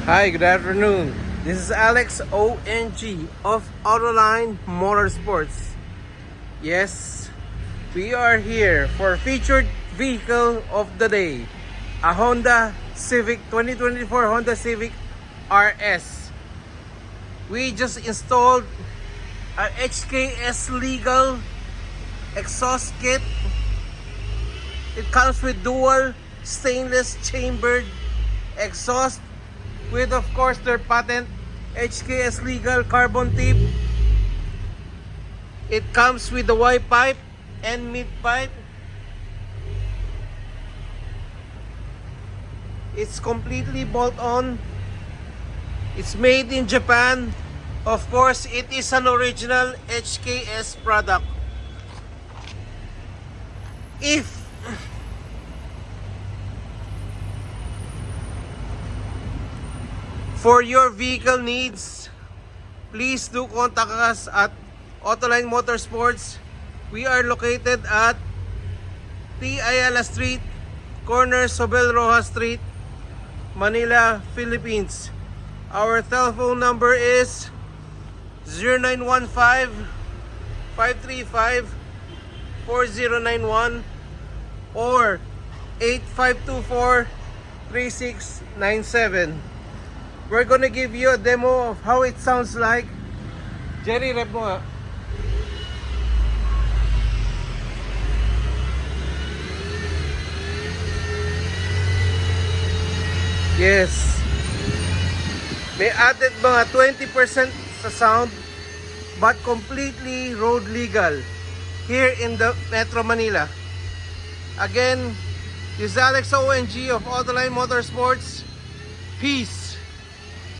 Hi, good afternoon. This is Alex ONG of Autoline Motorsports. Yes, we are here for featured vehicle of the day, a Honda Civic 2024 Honda Civic RS. We just installed a HKS legal exhaust kit. It comes with dual stainless chambered exhaust with, of course, their patent HKS legal carbon tip. It comes with the Y pipe and mid pipe. It's completely bolt on. It's made in Japan. Of course, it is an original HKS product. If for your vehicle needs, please do contact us at Autoline Motorsports. We are located at T. Ayala Street, corner Sobel Rojas Street, Manila, Philippines. Our telephone number is 0915-535-4091 or 8524-3697. We're gonna give you a demo of how it sounds like. Jerry, rep mo nga. Yes. May added mga 20% sa sound, but completely road legal here in the Metro Manila. Again, this is Alex ONG of Autoline Motorsports. Peace.